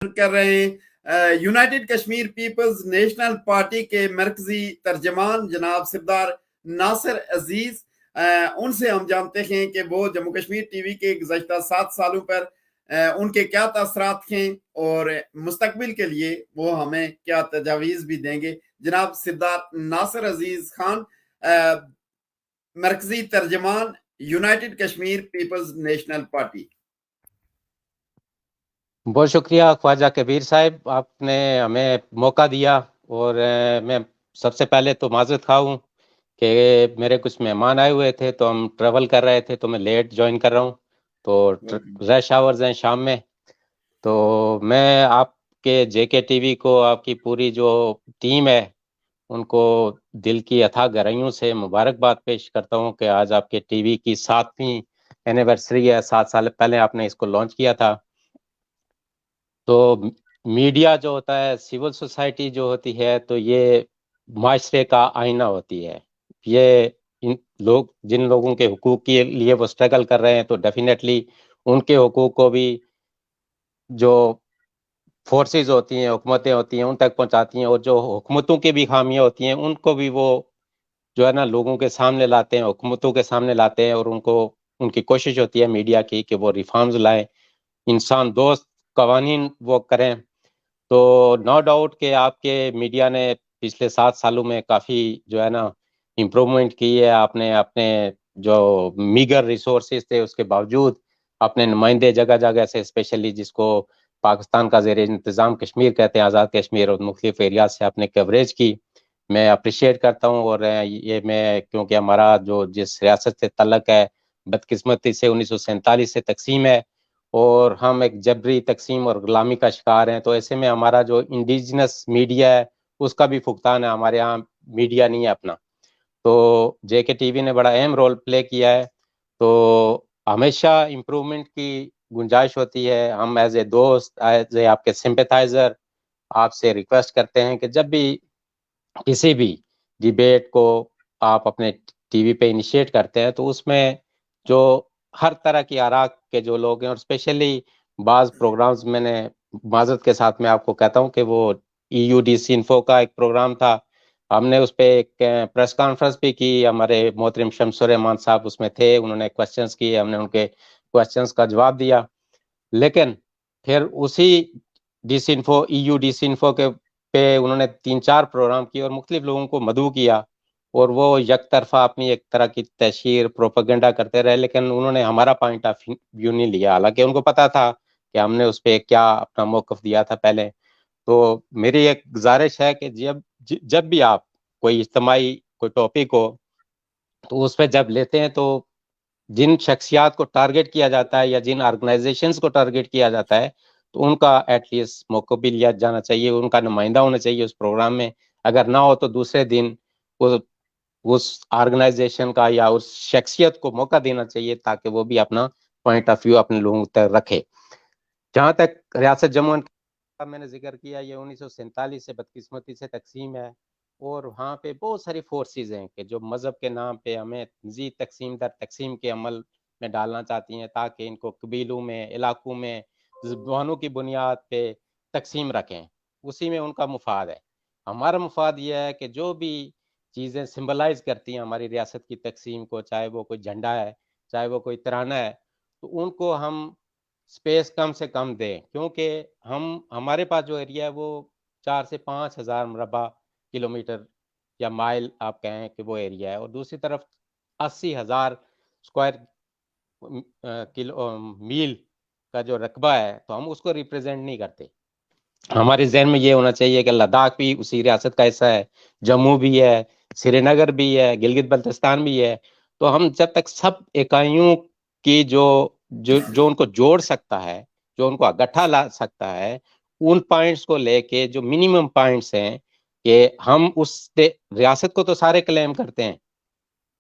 کر رہے ہیں United Kashmir Peoples National Party کے مرکزی ترجمان جناب سردار ناصر عزیز. ان سے ہم جانتے ہیں کہ وہ جموں کشمیر ٹی وی کے گزشتہ 7 سالوں پر ان کے کیا تاثرات ہیں اور مستقبل کے لیے وہ ہمیں کیا تجاویز بھی دیں گے. جناب سردار ناصر عزیز خان، مرکزی ترجمان United Kashmir Peoples National Party. بہت شکریہ خواجہ کبیر صاحب، آپ نے ہمیں موقع دیا. اور میں سب سے پہلے تو معذرت خواہ ہوں کہ میرے کچھ مہمان آئے ہوئے تھے تو ہم ٹریول کر رہے تھے، تو میں لیٹ جوائن کر رہا ہوں، تو رش آورز ہیں شام میں. تو میں آپ کے جے کے ٹی وی کو، آپ کی پوری جو ٹیم ہے، ان کو دل کی اتھاہ گہرائیوں سے مبارکباد پیش کرتا ہوں کہ آج آپ کے ٹی وی کی 7ویں اینیورسری ہے. 7 سال پہلے آپ نے اس کو لانچ کیا تھا. تو میڈیا جو ہوتا ہے، سول سوسائٹی جو ہوتی ہے، تو یہ معاشرے کا آئینہ ہوتی ہے. یہ لوگ جن لوگوں کے حقوق کے لیے وہ سٹرگل کر رہے ہیں، تو ڈیفینیٹلی ان کے حقوق کو بھی جو فورسز ہوتی ہیں، حکومتیں ہوتی ہیں، ان تک پہنچاتی ہیں. اور جو حکومتوں کی بھی خامیاں ہوتی ہیں، ان کو بھی وہ جو ہے نا لوگوں کے سامنے لاتے ہیں، حکومتوں کے سامنے لاتے ہیں. اور ان کی کوشش ہوتی ہے میڈیا کی کہ وہ ریفارمز لائیں، انسان دوست قوانین وہ کریں. تو نو ڈاؤٹ کہ آپ کے میڈیا نے پچھلے 7 سالوں میں کافی جو ہے نا امپرومنٹ کی ہے. آپ نے اپنے جو میگر ریسورسز تھے اس کے باوجود اپنے نمائندے جگہ جگہ سے، اسپیشلی جس کو پاکستان کا زیر انتظام کشمیر کہتے ہیں، آزاد کشمیر، اور مختلف ایریاز سے آپ نے کوریج کی. میں اپریشیٹ کرتا ہوں. اور یہ میں کیونکہ ہمارا جو جس ریاست سے تعلق ہے بدقسمتی سے 1947 سے تقسیم ہے، اور ہم ایک جبری تقسیم اور غلامی کا شکار ہیں. تو ایسے میں ہمارا جو انڈیجنس میڈیا ہے اس کا بھی فقدان ہے. ہمارے یہاں میڈیا نہیں ہے اپنا. تو جے کے ٹی وی نے بڑا اہم رول پلے کیا ہے. تو ہمیشہ امپرومنٹ کی گنجائش ہوتی ہے. ہم ایز اے دوست، ایز اے آپ کے سمپیتھائزر، آپ سے ریکویسٹ کرتے ہیں کہ جب بھی کسی بھی ڈیبیٹ کو آپ اپنے ٹی وی پہ انیشیٹ کرتے ہیں تو اس میں جو ہر طرح کی آراء کے جو لوگ ہیں، اور اسپیشلی بعض پروگرامز میں نے معذرت کے ساتھ میں آپ کو کہتا ہوں کہ وہ E U D C info کا ایک پروگرام تھا، ہم نے اس پہ ایک پریس کانفرنس بھی کی. ہمارے محترم شمس الرحمان صاحب اس میں تھے، انہوں نے کوسچنز کیے، ہم نے ان کے کوسچنز کا جواب دیا. لیکن پھر اسی D C info, E U D C info کے پہ انہوں نے 3-4 پروگرام کیے اور مختلف لوگوں کو مدعو کیا، اور وہ یک طرفہ اپنی ایک طرح کی تشہیر، پروپیگنڈا کرتے رہے. لیکن انہوں نے ہمارا پوائنٹ آف ویو نہیں لیا، حالانکہ ان کو پتا تھا کہ ہم نے اس پہ کیا اپنا موقف دیا تھا پہلے. تو میری ایک گزارش ہے کہ جب بھی آپ کوئی اجتماعی کوئی ٹاپک ہو تو اس پہ جب لیتے ہیں تو جن شخصیات کو ٹارگٹ کیا جاتا ہے یا جن آرگنائزیشنز کو ٹارگٹ کیا جاتا ہے، تو ان کا ایٹ لیسٹ موقع بھی لیا جانا چاہیے، ان کا نمائندہ ہونا چاہیے اس پروگرام میں. اگر نہ ہو تو دوسرے دن اس آرگنائزیشن کا یا اس شخصیت کو موقع دینا چاہیے تاکہ وہ بھی اپنا پوائنٹ آف ویو اپنے لوگوں تک رکھے. جہاں تک ریاست جموں کا میں نے ذکر کیا، یہ 1947 سے بدقسمتی سے تقسیم ہے، اور وہاں پہ بہت ساری فورسز ہیں کہ جو مذہب کے نام پہ ہمیں مزید تقسیم در تقسیم کے عمل میں ڈالنا چاہتی ہیں تاکہ ان کو قبیلوں میں، علاقوں میں، زبانوں کی بنیاد پہ تقسیم رکھیں. اسی میں ان کا مفاد ہے. ہمارا مفاد یہ ہے کہ جو بھی چیزیں سمبلائز کرتی ہیں ہماری ریاست کی تقسیم کو، چاہے وہ کوئی جھنڈا ہے، چاہے وہ کوئی ترانہ ہے، تو ان کو ہم سپیس کم سے کم دیں. کیونکہ ہمارے پاس جو ایریا ہے وہ 4 سے 5 ہزار مربع کلومیٹر یا مائل آپ کہیں کہ وہ ایریا ہے، اور دوسری طرف 80,000 اسکوائر میل کا جو رقبہ ہے، تو ہم اس کو ریپرزینٹ نہیں کرتے. ہمارے ذہن میں یہ ہونا چاہیے کہ لداخ بھی اسی ریاست کا حصہ ہے، جموں بھی ہے، سری نگر بھی ہے، گلگت بلتستان بھی ہے. تو ہم جب تک سب اکائیوں کی جو ان کو جوڑ سکتا ہے، جو ان کو اکٹھا لا سکتا ہے، ان پوائنٹس کو لے کے جو منیمم پوائنٹس ہیں کہ ہم اس ریاست کو تو سارے کلیم کرتے ہیں،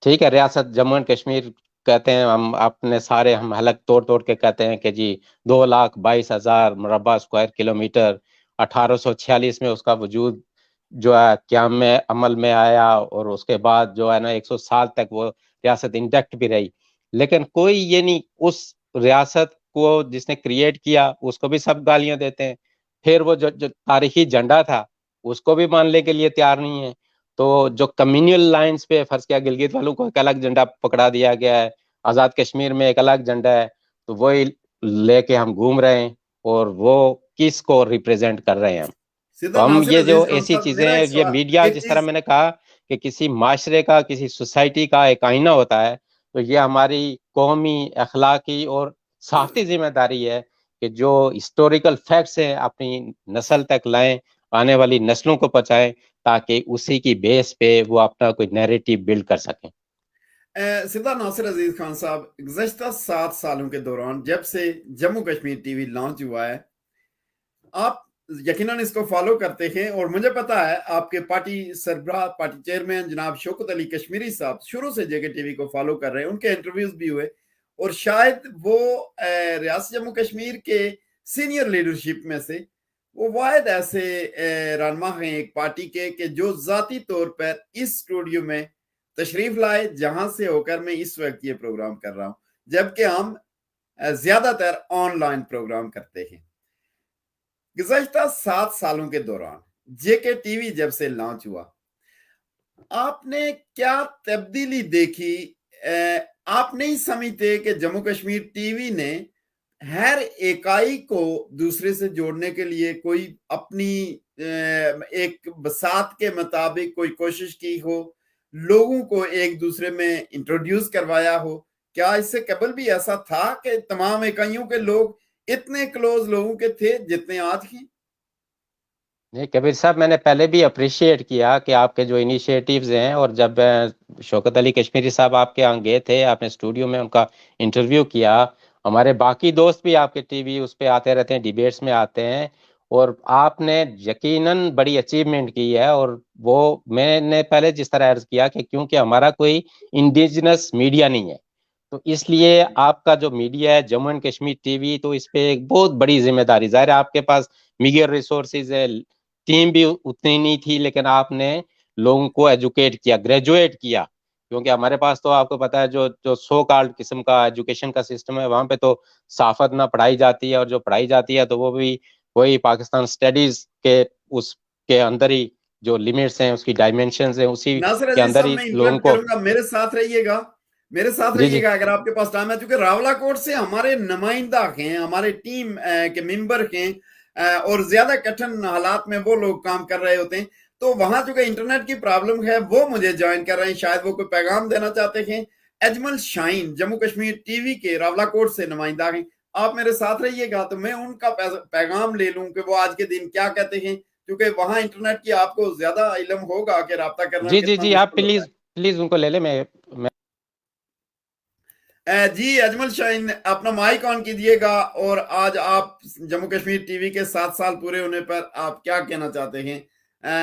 ٹھیک ہے، ریاست جموں اینڈ کشمیر کہتے ہیں، ہم اپنے سارے ہم حلق توڑ کے کہتے ہیں کہ جی 2,22,000 مربع اسکوائر کلومیٹر 1846 میں اس کا وجود جو ہے قیام میں عمل میں آیا، اور اس کے بعد جو ہے نا 100 سال تک وہ ریاست انٹیکٹ بھی رہی. لیکن کوئی یہ نہیں، اس ریاست کو جس نے کریٹ کیا اس کو بھی سب گالیاں دیتے ہیں. پھر وہ جو تاریخی جھنڈا تھا اس کو بھی ماننے کے لیے تیار نہیں ہے. تو جو کمیونل لائنز پہ فرض کیا گلگت والوں کو ایک الگ جھنڈا پکڑا دیا گیا ہے, آزاد کشمیر میں ایک الگ جھنڈا ہے, تو وہی لے کے ہم گھوم رہے ہیں اور وہ کس کو ریپرزینٹ کر رہے ہیں ہم. سیدھا تو ہم ناصر یہ جو عزیز خان ایسی صاحب چیزیں میرا ہیں, ایک یہ سوال میڈیا ایک جس طرح چیز میں نے کہا کہ کسی معاشرے کا, کسی سوسائٹی کا ایک آئینہ ہوتا ہے, تو یہ ہماری قومی, اخلاقی اور صحافتی ذمہ داری ہے کہ جو ہسٹوریکل فیکٹس ہیں اپنی نسل تک لائیں, آنے والی نسلوں کو پہنچائیں, تاکہ اسی کی بیس پہ وہ اپنا کوئی نیریٹو بلڈ کر سکیں. سدھا ناصر عزیز خان صاحب, گزشتہ 7 سالوں کے دوران جب سے Jammu Kashmir T we launch ہوا ہے, آپ یقیناً اس کو فالو کرتے ہیں, اور مجھے پتا ہے آپ کے پارٹی سربراہ, پارٹی چیئرمین جناب شوکت علی کشمیری صاحب شروع سے جے کے ٹی وی کو فالو کر رہے ہیں, ان کے انٹرویوز بھی ہوئے, اور شاید وہ ریاست جموں کشمیر کے سینئر لیڈرشپ میں سے وہ واحد ایسے رہنما ہیں ایک پارٹی کے کہ جو ذاتی طور پر اس اسٹوڈیو میں تشریف لائے, جہاں سے ہو کر میں اس وقت یہ پروگرام کر رہا ہوں, جبکہ ہم زیادہ تر آن لائن پروگرام کرتے ہیں. گزشتہ 7 سالوں کے دوران جے کے ٹی وی جب سے لانچ ہوا, آپ نے کیا تبدیلی دیکھی؟ آپ نہیں سمجھتے کہ جموں کشمیر ٹی وی نے ہر اکائی کو دوسرے سے جوڑنے کے لیے کوئی اپنی ایک بساط کے مطابق کوئی کوشش کی ہو, لوگوں کو ایک دوسرے میں انٹروڈیوس کروایا ہو؟ کیا اس سے قبل بھی ایسا تھا کہ تمام اکائیوں کے لوگ اتنے کلوز لوگوں کے تھے جتنے آج ہیں؟ نہیں کبیر صاحب, میں نے پہلے بھی اپریشیٹ کیا کہ آپ کے جو انیشیٹیوز ہیں, اور جب شوکت علی کشمیری صاحب آپ کے یہاں گئے تھے, آپ نے اسٹوڈیو میں ان کا انٹرویو کیا, ہمارے باقی دوست بھی آپ کے ٹی وی اس پہ آتے رہتے ہیں, ڈیبیٹس میں آتے ہیں, اور آپ نے یقیناً بڑی اچیومنٹ کی ہے. اور وہ میں نے پہلے جس طرح عرض کیا کہ کیونکہ ہمارا کوئی انڈیجنس میڈیا نہیں ہے, تو اس لیے آپ کا جو میڈیا ہے Jammu and Kashmir T V, تو اس پہ ایک بہت بڑی ذمہ داری, ظاہر ہے آپ کے پاس میگر ریسورسز ہے, ٹیم بھی اتنی نہیں تھی, لیکن آپ نے لوگوں کو ایجوکیٹ کیا, گریجویٹ کیا. کیونکہ ہمارے پاس تو آپ کو پتا ہے جو سو کالڈ قسم کا ایجوکیشن کا سسٹم ہے, وہاں پہ تو صحافت نہ پڑھائی جاتی ہے, اور جو پڑھائی جاتی ہے تو وہ بھی وہی پاکستان اسٹڈیز کے اس کے اندر ہی جو لمٹس ہیں, اس کی ڈائمینشنز ہیں, اسی ناصر کے عزیز اندر صاحب ہی میں لوگوں انٹرپٹ کو. کروں گا, میرے ساتھ رہیے گا, میرے ساتھ جی جی رہیے گا اگر آپ کے پاس ٹائم ہے, چونکہ راولا کوٹ سے ہمارے نمائندہ ہیں, ہمارے ٹیم کے ممبر ہیں, اور زیادہ کٹھن حالات میں وہ لوگ کام کر رہے ہوتے ہیں, تو وہاں چونکہ انٹرنیٹ کی پرابلم ہے, وہ مجھے جوائن کر رہے ہیں, شاید وہ کوئی پیغام دینا چاہتے ہیں. اجمل شاہین جموں کشمیر ٹی وی کے راولا کوٹ سے نمائندہ ہیں, آپ میرے ساتھ رہیے گا تو میں ان کا پیغام لے لوں کہ وہ آج کے دن کیا کہتے ہیں, کیونکہ وہاں انٹرنیٹ کی آپ کو زیادہ علم ہوگا کہ رابطہ کرنا جی جی کتنا جی آپ مشکل ہوتا پلیز ہے. پلیز ان کو لے لیں. میں جی اجمل شاہین, اپنا مائک آن کیجئے گا, اور آج آپ جموں کشمیر ٹی وی کے 7 سال پورے ہونے پر آپ کیا کہنا چاہتے ہیں؟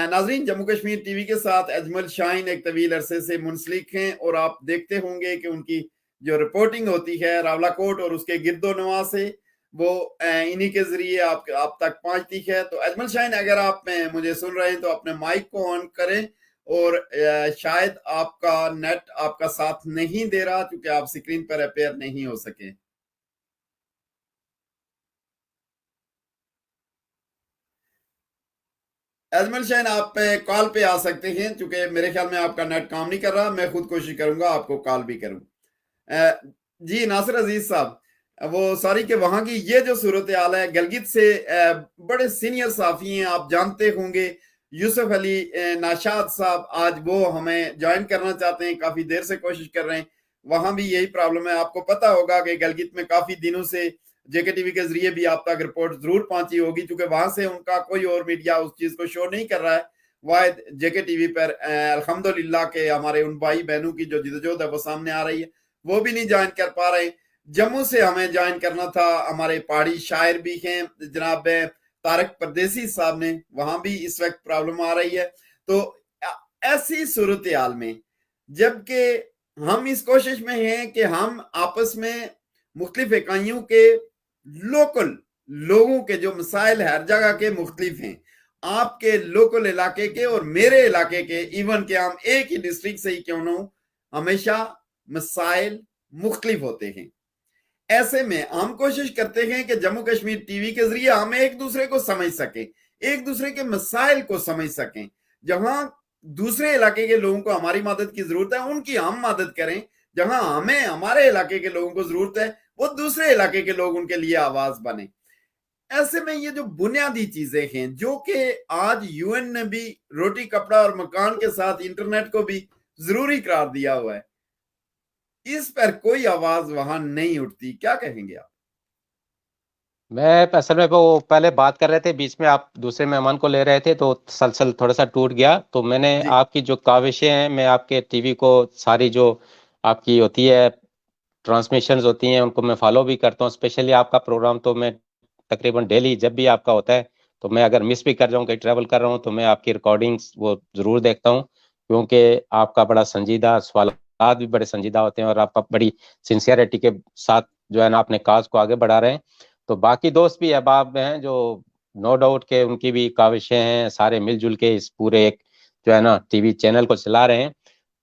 ناظرین, جموں کشمیر ٹی وی کے ساتھ اجمل شاہین ایک طویل عرصے سے منسلک ہیں, اور آپ دیکھتے ہوں گے کہ ان کی جو رپورٹنگ ہوتی ہے راولا کوٹ اور اس کے گرد و نواح سے, وہ انہی کے ذریعے آپ تک پہنچتی ہے. تو اجمل شاہین, اگر آپ مجھے سن رہے ہیں تو اپنے مائک کو آن کریں, اور شاید آپ کا نیٹ آپ کا ساتھ نہیں دے رہا, کیونکہ آپ سکرین پر اپیئر نہیں ہو سکے. اجمل شاہین, آپ کال پہ آ سکتے ہیں, چونکہ میرے خیال میں آپ کا نیٹ کام نہیں کر رہا, میں خود کوشش کروں گا آپ کو کال بھی کروں. جی ناصر عزیز صاحب, وہ ساری کہ وہاں کی یہ جو صورتحال ہے, گلگت سے بڑے سینئر صحافی ہیں, آپ جانتے ہوں گے, یوسف علی ناشاد صاحب, آج وہ ہمیں جوائن کرنا چاہتے ہیں, کافی دیر سے کوشش کر رہے ہیں. وہاں بھی یہی پرابلم ہے, آپ کو پتا ہوگا کہ گلگت میں کافی دنوں سے جے کے ٹی وی کے ذریعے بھی آپ تک رپورٹ ضرور پہنچی ہوگی, چونکہ وہاں سے ان کا کوئی اور میڈیا اس چیز کو شو نہیں کر رہا ہے. واحد جے کے ٹی وی پر الحمدللہ کہ ہمارے ان بھائی بہنوں کی جو جدوجہد ہے وہ سامنے آ رہی ہے, وہ بھی نہیں جوائن کر پا رہے. جموں سے ہمیں جوائن کرنا تھا, ہمارے پہاڑی شاعر بھی ہیں جناب طارق پردیسی صاحب نے, وہاں بھی اس وقت پرابلم آ رہی ہے. تو ایسی صورتحال میں جبکہ ہم اس کوشش میں ہیں کہ ہم آپس میں مختلف اکائیوں کے لوکل لوگوں کے جو مسائل ہر جگہ کے مختلف ہیں, آپ کے لوکل علاقے کے اور میرے علاقے کے, ایون کہ ہم ایک ہی ڈسٹرکٹ سے ہی کیوں نہ ہوں, ہمیشہ مسائل مختلف ہوتے ہیں. ایسے میں ہم کوشش کرتے ہیں کہ جموں کشمیر ٹی وی کے ذریعے ہم ایک دوسرے کو سمجھ سکیں، ایک دوسرے کے مسائل کو سمجھ سکیں، جہاں دوسرے علاقے کے لوگوں کو ہماری مدد کی ضرورت ہے ان کی ہم مدد کریں، جہاں ہمیں ہمارے علاقے کے لوگوں کو ضرورت ہے وہ دوسرے علاقے کے لوگ ان کے لیے آواز بنیں۔ ایسے میں یہ جو بنیادی چیزیں ہیں جو کہ آج یو این نے بھی روٹی کپڑا اور مکان کے ساتھ انٹرنیٹ کو بھی ضروری قرار دیا ہوا ہے، اس پر کوئی آواز وہاں نہیں اٹھتی، کیا کہیں گے آپ؟ میں اصل میں وہ پہلے بات کر رہے تھے، بیچ میں آپ دوسرے مہمان کو لے رہے تھے تو سلسل تھوڑا سا ٹوٹ گیا، تو میں نے جی آپ کی جو کاوشیں ہیں، میں آپ کے ٹی وی کو ساری جو آپ کی ہوتی ہے ٹرانسمیشنز ہوتی ہیں ان کو میں فالو بھی کرتا ہوں، اسپیشلی آپ کا پروگرام تو میں تقریباً ڈیلی جب بھی آپ کا ہوتا ہے تو میں اگر مس بھی کر جاؤں کہیں ٹریول کر رہا ہوں تو میں آپ کی ریکارڈنگز وہ ضرور دیکھتا ہوں، کیونکہ آپ کا بڑا سنجیدہ سوالات بھی بڑے سنجیدہ ہوتے ہیں اور آپ بڑی سنسیئرٹی کے ساتھ جو ہے نا اپنے کاز کو آگے بڑھا رہے ہیں۔ تو باقی دوست بھی احباب ہیں جو نو ڈاؤٹ کہ ان کی بھی کاوشیں ہیں، سارے مل جل کے اس پورے ایک جو ہے نا ٹی وی چینل کو چلا رہے ہیں۔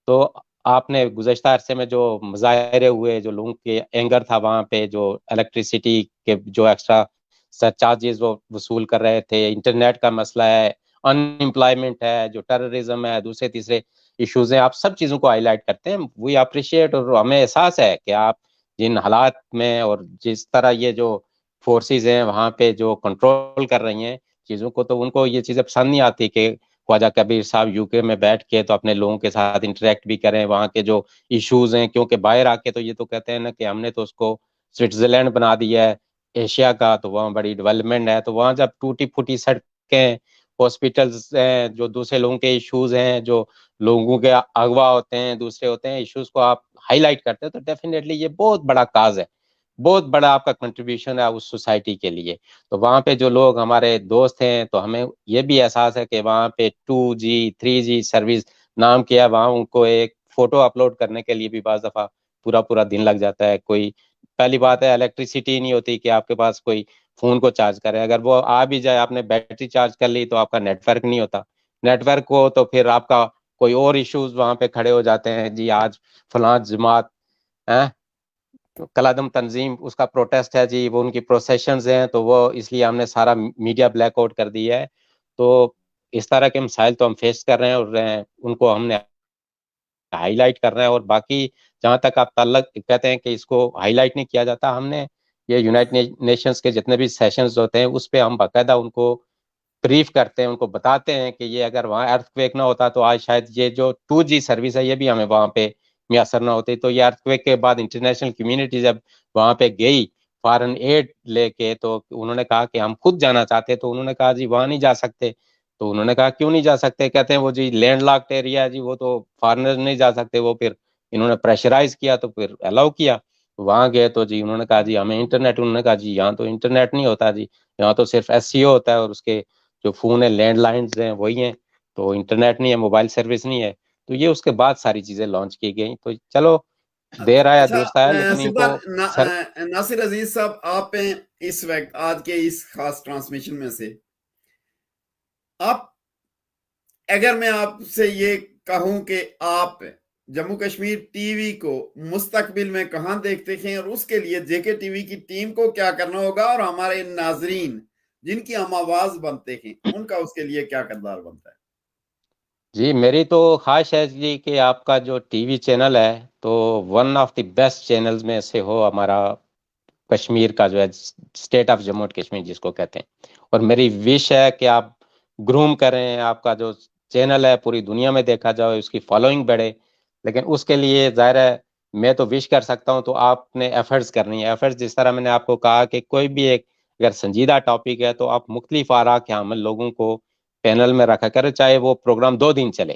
تو آپ نے گزشتہ عرصے میں جو مظاہرے ہوئے، جو لوگوں کے اینگر تھا وہاں پہ، جو الیکٹریسٹی کے جو ایکسٹرا چارجز وہ وصول کر رہے تھے، انٹرنیٹ کا مسئلہ ہے، ان امپلائمنٹ ہے، جو ٹیررزم ہے، دوسرے تیسرے ایشوز ہیں، آپ سب چیزوں کو ہائی لائٹ کرتے ہیں، وی اپریشیٹ، اور ہمیں احساس ہے کہ آپ جن حالات میں اور جس طرح یہ جو فورسز ہیں وہاں پہ جو کنٹرول کر رہی ہیں چیزوں کو، تو ان کو یہ چیزیں پسند نہیں آتی کہ خواجہ کبیر صاحب یو کے میں بیٹھ کے تو اپنے لوگوں کے ساتھ انٹریکٹ بھی کریں، وہاں کے جو ایشوز ہیں، کیونکہ باہر آ کے تو یہ تو کہتے ہیں نا کہ ہم نے تو اس کو سوئٹزرلینڈ بنا دیا ہے ایشیا کا، تو وہاں بڑی ڈیولپمنٹ ہے، تو وہاں جب ٹوٹی پھوٹی سڑکیں، ہاسپٹلز ہیں، جو دوسرے لوگوں کے ایشوز ہیں، جو لوگوں کے اغوا ہوتے ہیں، دوسرے ہوتے ہیں ایشوز کو آپ ہائی لائٹ کرتے ہیں، تو ڈیفینیٹلی یہ بہت بڑا کاز ہے، بہت بڑا آپ کا کنٹریبیوشن ہے اس سوسائٹی کے لیے۔ تو وہاں پہ جو لوگ ہمارے دوست ہیں تو ہمیں یہ بھی احساس ہے کہ وہاں پہ 2G 3G سروس نام کیا، وہاں ان کو ایک فوٹو اپلوڈ کرنے کے لیے بھی بعض دفعہ پورا پورا دن لگ جاتا ہے۔ کوئی پہلی بات ہے الیکٹریسٹی نہیں ہوتی کہ آپ کے پاس کوئی فون کو چارج کرے، اگر وہ آ بھی جائے آپ نے بیٹری چارج کر لی تو آپ کا نیٹ ورک نہیں ہوتا، نیٹ ورک ہو تو پھر آپ کا کوئی اور ایشوز وہاں پہ کھڑے ہو جاتے ہیں، جی آج فلاں جماعت کلادم تنظیم اس کا پروٹیسٹ ہے، جی وہ ان کی پروسیشنز ہیں، تو وہ اس لیے ہم نے سارا میڈیا بلیک آؤٹ کر دیا ہے۔ تو اس طرح کے مسائل تو ہم فیس کر رہے ہیں اور ان کو ہم نے ہائی لائٹ کر رہے ہیں، اور باقی جہاں تک آپ تعلق کہتے ہیں کہ اس کو ہائی لائٹ نہیں کیا جاتا، ہم نے یہ یونائٹڈ نیشنز کے جتنے بھی سیشنز ہوتے ہیں اس پہ ہم باقاعدہ ان کو بریف کرتے ہیں، ان کو بتاتے ہیں کہ یہ اگر وہاں ارتھ کویک نہ ہوتا تو آج شاید یہ جو 2G سروس ہے یہ بھی ہمیں وہاں پہ میسر نہ ہوتی۔ تو یہ ارتھ کویک کے بعد انٹرنیشنل کمیونٹی جب وہاں پہ گئی فارن ایڈ لے کے، تو انہوں نے کہا کہ ہم خود جانا چاہتے، تو انہوں نے کہا جی وہاں نہیں جا سکتے، تو انہوں نے کہا کیوں نہیں جا سکتے، کہتے ہیں وہ جی لینڈ لاکڈ ایریا ہے جی، وہ تو فارنر نہیں جا سکتے، وہ پھر انہوں نے پریشرائز کیا تو پھر الاؤ کیا، وہاں گئے تو جی انہوں نے کہا جی ہمیں انٹرنیٹ، انہوں نے کہا جی یہاں تو انٹرنیٹ نہیں ہوتا جی، یہاں تو صرف SCO ہوتا ہے اور اس کے جو فون ہے لینڈ لائنز ہیں وہی ہیں، تو انٹرنیٹ نہیں ہے، موبائل سروس نہیں ہے۔ تو یہ اس کے بعد ساری چیزیں لانچ کی گئیں۔ تو چلو دیر آیا اچھا درست آیا، لیکن ان کو سر ناصر عزیز صاحب، آپ ہیں اس وقت آج کے اس خاص ٹرانسمیشن میں سے، آپ اگر میں آپ سے یہ کہوں کہ آپ جموں کشمیر ٹی وی کو مستقبل میں کہاں دیکھتے ہیں اور اس کے لیے جے کے ٹی وی کی ٹیم کو کیا کرنا ہوگا اور ہمارے ناظرین جن کی ہم آواز بنتے ہیں ان کا اس کے لیے کیا کردار بنتا ہے؟ جی میری تو خواہش ہے جی کہ آپ کا جو ٹی وی چینل ہے تو one of the best channels میں سے ہو ہمارا کشمیر کا جو ہے state of Jammu and Kashmir جس کو کہتے ہیں، اور میری وش ہے کہ آپ گروم کریں، آپ کا جو چینل ہے پوری دنیا میں دیکھا جائے، اس کی فالوئنگ بڑھے، لیکن اس کے لیے ظاہر ہے میں تو وش کر سکتا ہوں، تو آپ نے ایفرٹس کرنی ہے، ایفرٹس جس طرح میں نے آپ کو کہا کہ کوئی بھی ایک اگر سنجیدہ ٹاپک ہے تو آپ مختلف آراء کے حامل لوگوں کو پینل میں رکھا کرے، چاہے وہ پروگرام 2 دن چلے،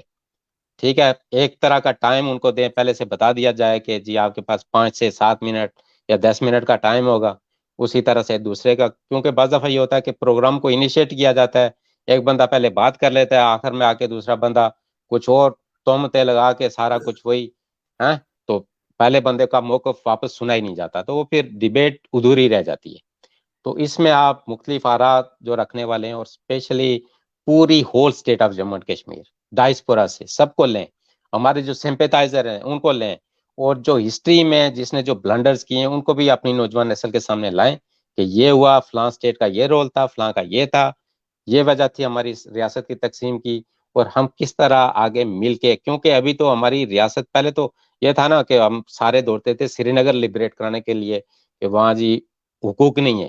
ٹھیک ہے، ایک طرح کا ٹائم ان کو دیں، پہلے سے بتا دیا جائے کہ جی آپ کے پاس 5 سے 7 منٹ یا 10 منٹ کا ٹائم ہوگا، اسی طرح سے دوسرے کا، کیونکہ بعض دفعہ یہ ہوتا ہے کہ پروگرام کو انیشیٹ کیا جاتا ہے، ایک بندہ پہلے بات کر لیتا ہے، آخر میں آ کے دوسرا بندہ کچھ اور تہمتیں لگا کے سارا کچھ وہی ہے، تو پہلے بندے کا موقف واپس سنا ہی نہیں جاتا، تو وہ پھر ڈیبیٹ ادھوری رہ جاتی ہے۔ تو اس میں آپ مختلف آراء جو رکھنے والے ہیں، اور اسپیشلی پوری whole state of Jammu and Kashmir diaspora سے سب کو لیں، ہمارے جو سمپیتائزر ہیں ان کو لیں، اور جو ہسٹری میں جس نے جو بلنڈرز کیے ہیں ان کو بھی اپنی نوجوان نسل کے سامنے لائیں کہ یہ ہوا، فلاں اسٹیٹ کا یہ رول تھا، فلاں کا یہ تھا، یہ وجہ تھی ہماری ریاست کی تقسیم کی، اور ہم کس طرح آگے مل کے، کیونکہ ابھی تو ہماری ریاست، پہلے تو یہ تھا نا کہ ہم سارے دوڑتے تھے سری نگر لبریٹ کرانے کے لیے کہ وہاں جی حقوق نہیں ہے،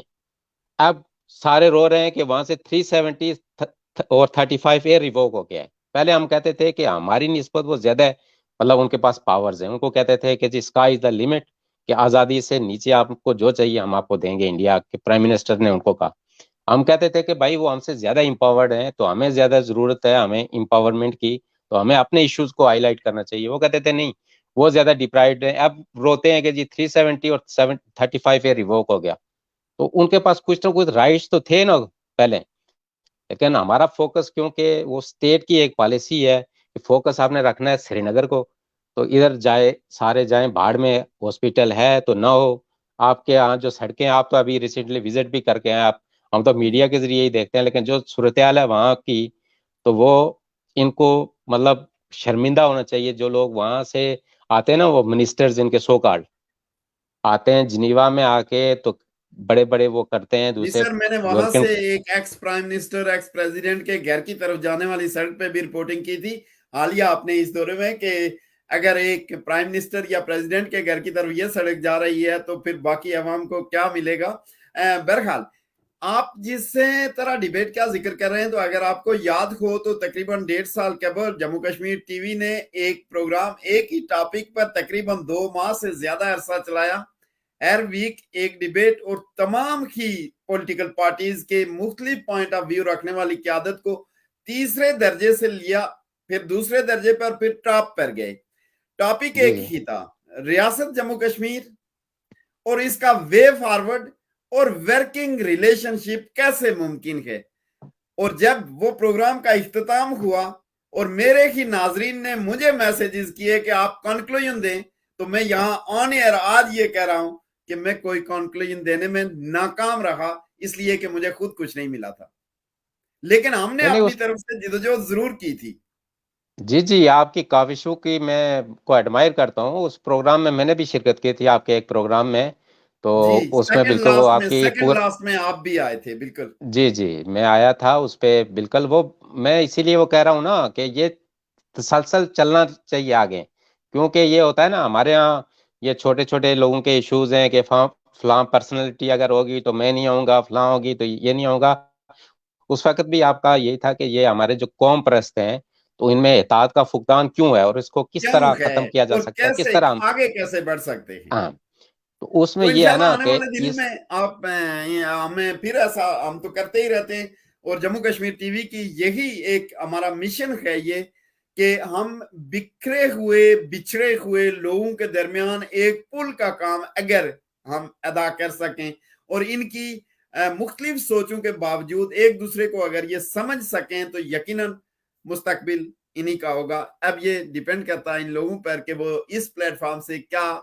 اب سارے رو رہے ہیں کہ وہاں سے 370 اور 35 اے ریووک ہو گیا ہے. پہلے ہم کہتے تھے کہ ہماری نسبت وہ زیادہ ہے، مطلب ان کے پاس پاورز ہیں، ان کو کہتے تھے کہ جی اسکائی از دا لمٹ، کہ آزادی سے نیچے آپ کو جو چاہیے ہم آپ کو دیں گے. انڈیا کے پرائم منسٹر نے ان کو کہا. ہم کہتے تھے کہ بھائی وہ ہم سے زیادہ امپاورڈ ہیں تو ہمیں زیادہ ضرورت ہے ہمیں امپاورمنٹ کی، تو ہمیں اپنے ایشوز کو ہائی لائٹ کرنا چاہیے. وہ کہتے تھے نہیں وہ زیادہ ڈپرائیوڈ ہیں. اب روتے ہیں کہ جی 370 اور 35 اے ریووک ہو گیا. تو ان کے پاس کچھ نہ کچھ رائٹس تو تھے نا پہلے، لیکن ہمارا فوکس، کیونکہ وہ اسٹیٹ کی ایک پالیسی ہے کہ فوکس آپ نے رکھنا ہے سری نگر کو، تو ادھر جائے سارے جائیں، بھاڑ میں ہاسپٹل ہے تو نہ ہو. آپ کے یہاں جو سڑکیں، آپ تو ابھی ریسنٹلی وزٹ بھی کر کے ہیں، آپ ہم تو میڈیا کے ذریعے ہی دیکھتے ہیں، لیکن جو صورتحال ہے وہاں کی، تو وہ ان کو مطلب شرمندہ ہونا چاہیے. جو لوگ وہاں سے آتے ہیں نا، وہ منسٹرز ان کے سو کارڈ آتے ہیں جنیوا میں آ کے، تو بڑے بڑے وہ کرتے ہیں جی دوسرے سر، میں نے وہاں یورپین. سے ایک ex prime minister, x president کے گھر کی طرف جانے والی سڑک پہ بھی رپورٹنگ کی تھی حالیہ آپ نے اس دورے میں، کہ اگر ایک پرائم منسٹر یا پریزیڈنٹ کے گھر کی طرف یہ سڑک جا رہی ہے تو پھر باقی عوام کو کیا ملے گا. بہرحال آپ جس طرح ڈیبیٹ کا ذکر کر رہے ہیں، تو اگر آپ کو یاد ہو تو تقریباً 1.5 سال قبل جموں کشمیر ٹی وی نے ایک پروگرام ایک ہی ٹاپک پر تقریباً 2 ماہ سے زیادہ عرصہ چلایا. ہر ویک ایک ڈیبیٹ، اور تمام ہی پولیٹیکل پارٹیز کے مختلف پوائنٹ آف ویو رکھنے والی قیادت کو تیسرے درجے سے لیا، پھر دوسرے درجے پر، پھر ٹاپ پر گئے. ٹاپک جی ایک ہی تھا، ریاست جموں کشمیر اور اس کا وے فارورڈ اور ورکنگ ریلیشن شپ کیسے ممکن ہے. اور جب وہ پروگرام کا اختتام ہوا اور میرے ہی ناظرین نے مجھے میسیجز کیے کہ آپ کنکلوژن دیں، تو میں یہاں آن ایئر آج یہ کہہ رہا ہوں کہ میں کوئی کنکلوژن دینے میں ناکام رہا، اس لیے کہ مجھے خود کچھ نہیں ملا تھا، لیکن ہم نے نہیں نہیں اپنی اس طرف سے جدوجہد ضرور کی تھی. جی جی، آپ کی کاوشوں کی میں کو ایڈمائر کرتا ہوں. اس پروگرام میں نے بھی شرکت کی تھی، آپ کے ایک پروگرام میں، تو جی، اس میں بالکل وہ آپ کی سیکنڈ لاسٹ میں آپ بھی آئے تھے. بالکل جی جی میں آیا تھا اس پہ، بالکل وہ میں اسی لیے وہ کہہ رہا ہوں نا کہ یہ تسلسل چلنا چاہیے آگے. کیونکہ یہ ہوتا ہے نا ہمارے ہاں، یہ چھوٹے چھوٹے لوگوں کے ایشوز ہیں کہ فلاں پرسنالٹی اگر ہوگی تو میں نہیں آؤں گا، فلاں ہوگی تو یہ نہیں ہوگا. اس وقت بھی آپ کا یہی تھا کہ یہ ہمارے جو قوم پرست ہیں، تو ان میں اطاعت کا فقدان کیوں ہے اور اس کو کس کیوں طرح ہے ختم کیا جا اور سکتا ہے، کس کیسے طرح ہم. آگے کیسے بڑھ سکتے ہیں. ہاں، تو اس تو میں یہ ہے انشاءاللہ نا آنے کہ والے دنوں میں آپ ہمیں پھر ایسا ہم تو کرتے ہی رہتے ہیں، اور جموں کشمیر ٹی وی کی یہی ایک ہمارا مشن ہے یہ، کہ ہم بکھرے ہوئے بچھڑے ہوئے لوگوں کے درمیان ایک پل کا کام اگر ہم ادا کر سکیں، اور ان کی مختلف سوچوں کے باوجود ایک دوسرے کو اگر یہ سمجھ سکیں، تو یقیناً مستقبل انہی کا ہوگا. اب یہ ڈیپینڈ کرتا ہے ان لوگوں پر کہ وہ اس پلیٹ فارم سے کیا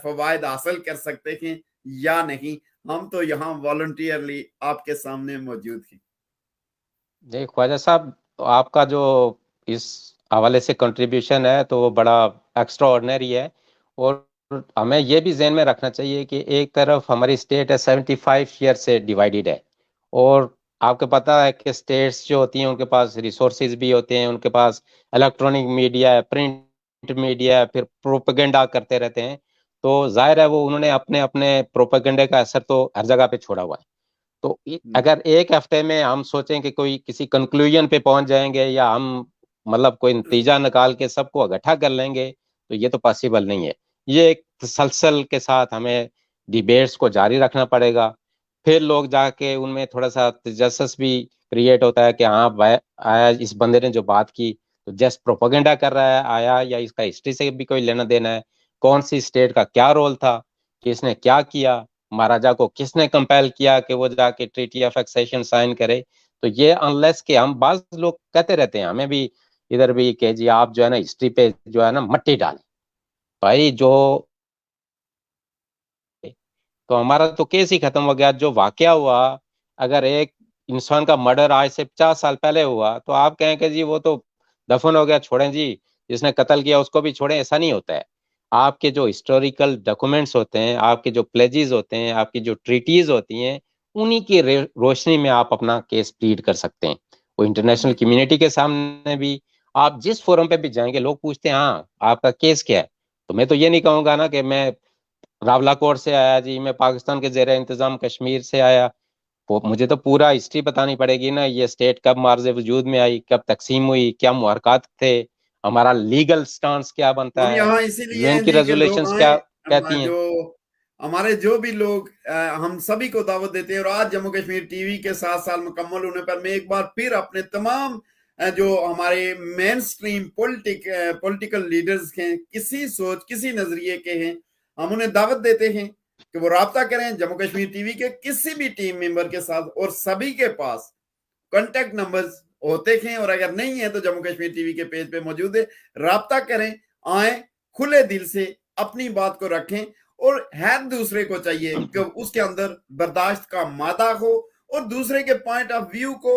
فوائد حاصل کر سکتے ہیں یا نہیں. ہم تو یہاں والنٹیئرلی آپ کے سامنے موجود ہیں. جی خواجہ صاحب، تو آپ کا جو اس حوالے سے کنٹریبیوشن ہے تو وہ بڑا ایکسٹرا آرڈنری ہے. اور ہمیں یہ بھی ذہن میں رکھنا چاہیے کہ ایک طرف ہماری اسٹیٹ ہے 75 ایئر سے ڈیوائیڈڈ ہے، اور آپ کو پتا ہے کہ اسٹیٹس جو ہوتی ہیں ان کے پاس ریسورسز بھی ہوتے ہیں، ان کے پاس الیکٹرانک میڈیا ہے، پرنٹ میڈیا ہے، پھر پروپیگنڈا کرتے رہتے ہیں. تو ظاہر ہے وہ انہوں نے اپنے اپنے پروپیگنڈے کا اثر تو ہر جگہ پہ چھوڑا ہوا ہے. تو اگر ایک ہفتے میں ہم سوچیں کہ کوئی کسی کنکلوژن پہ پہنچ جائیں گے، یا ہم مطلب کوئی نتیجہ نکال کے سب کو اکٹھا کر لیں گے، تو یہ تو پاسبل نہیں ہے. یہ ایک تسلسل کے ساتھ ہمیں ڈیبیٹس کو جاری رکھنا پڑے گا. پھر لوگ جا کے ان میں تھوڑا سا تجسس بھی کریٹ ہوتا ہے کہ ہاں آیا اس بندے نے جو بات کی تو جسٹ پروپیگنڈا کر رہا ہے آیا، یا اس کا ہسٹری سے بھی کوئی لینا دینا ہے، کون سی اسٹیٹ کا کیا رول تھا، کس نے کیا کیا، مہاراجا کو کس نے کمپیل کیا کہ وہ جا کے ٹریٹی آف ایکسیشن سائن کرے. تو یہ انلیس کہ ہم، بعض لوگ کہتے رہتے ہیں ہمیں بھی ادھر بھی کہ جی آپ جو ہے نا ہسٹری پہ جو ہے نا مٹی ڈالیں. بھائی جو تو ہمارا تو کیس ہی ختم ہو گیا. جو واقعہ ہوا، اگر ایک انسان کا مرڈر آج سے 50 سال پہلے ہوا تو آپ کہیں کہ جی وہ تو دفن ہو گیا، چھوڑیں جی، جس نے قتل کیا اس کو بھی چھوڑیں، ایسا نہیں ہوتا ہے. آپ کے جو ہسٹوریکل ڈاکومنٹس ہوتے ہیں, آپ کے جو پلیجز ہوتے ہیں, آپ کی جو ٹریٹیز ہوتی ہیں, انہی کی روشنی میں آپ اپنا کیس پلیڈ کر سکتے ہیں. وہ انٹرنیشنل کمیونٹی کے سامنے بھی, آپ جس فورم پہ بھی جائیں گے, لوگ پوچھتے ہیں ہاں آپ کا کیس کیا ہے, تو میں تو یہ نہیں کہوں گا نا کہ میں راولا کوٹ سے آیا جی, میں پاکستان کے زیر انتظام کشمیر سے آیا. مجھے تو پورا ہسٹری بتانی پڑے گی نا, یہ اسٹیٹ کب معرض وجود میں آئی, کب تقسیم ہوئی, کیا محرکات تھے, ہمارا لیگل سٹانس کیا بنتا ہم ہے, یہاں اسی لیے یو این ہیں کی جی کہ لوگ ریزولوشنز کیا آئیں, کہتی ہیں. جو ہمارے جو بھی لوگ, ہم سبھی کو دعوت دیتے ہیں. اور آج جموں کشمیر ٹی وی کے 7 سال مکمل ہونے پر میں ایک بار پھر اپنے تمام جو ہمارے مین سٹریم پولیٹیکل لیڈرز ہیں, کسی سوچ کسی نظریے کے ہیں, ہم انہیں دعوت دیتے ہیں کہ وہ رابطہ کریں جموں کشمیر ٹی وی کے کسی بھی ٹیم ممبر کے ساتھ, اور سبھی کے پاس کانٹیکٹ نمبرز ہوتے ہیں, اور اگر نہیں ہے تو جموں کشمیر ٹی وی کے پیج پہ موجود ہے, رابطہ کریں, آئیں, کھلے دل سے اپنی بات کو رکھیں. اور ہر دوسرے کو چاہیے کہ اس کے اندر برداشت کا مادہ ہو, اور دوسرے کے پوائنٹ آف ویو کو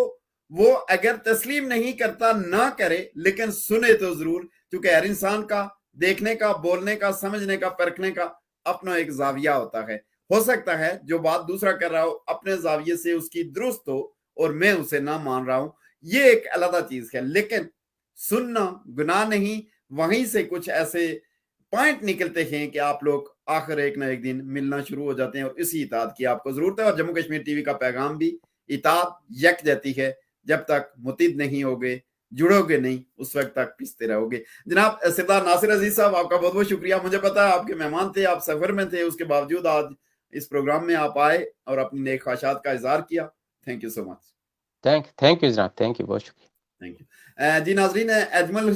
وہ اگر تسلیم نہیں کرتا نہ کرے, لیکن سنے تو ضرور, کیونکہ ہر انسان کا دیکھنے کا, بولنے کا, سمجھنے کا, پرکھنے کا اپنا ایک زاویہ ہوتا ہے. ہو سکتا ہے جو بات دوسرا کر رہا ہو اپنے زاویے سے اس کی درست ہو اور میں اسے نہ مان رہا ہوں, یہ ایک علیحدہ چیز ہے, لیکن سننا گناہ نہیں. وہیں سے کچھ ایسے پوائنٹ نکلتے ہیں کہ آپ لوگ آخر ایک نہ ایک دن ملنا شروع ہو جاتے ہیں, اور اسی اطاعت کی آپ کو ضرورت ہے. اور جموں کشمیر ٹی وی کا پیغام بھی اطاعت یک جاتی ہے, جب تک متحد نہیں ہوگے, جڑو گے نہیں, اس وقت تک پستے رہو گے. جناب سردار ناصر عزیز صاحب, آپ کا بہت بہت شکریہ. مجھے پتا ہے آپ کے مہمان تھے, آپ سفر میں تھے, اس کے باوجود آج اس پروگرام میں آپ آئے اور اپنی نیک خواہشات کا اظہار کیا. Thank you so much. Thank you جناب, تھینک یو, بہت شکریہ. Thank you. جی ناظرین, اجمل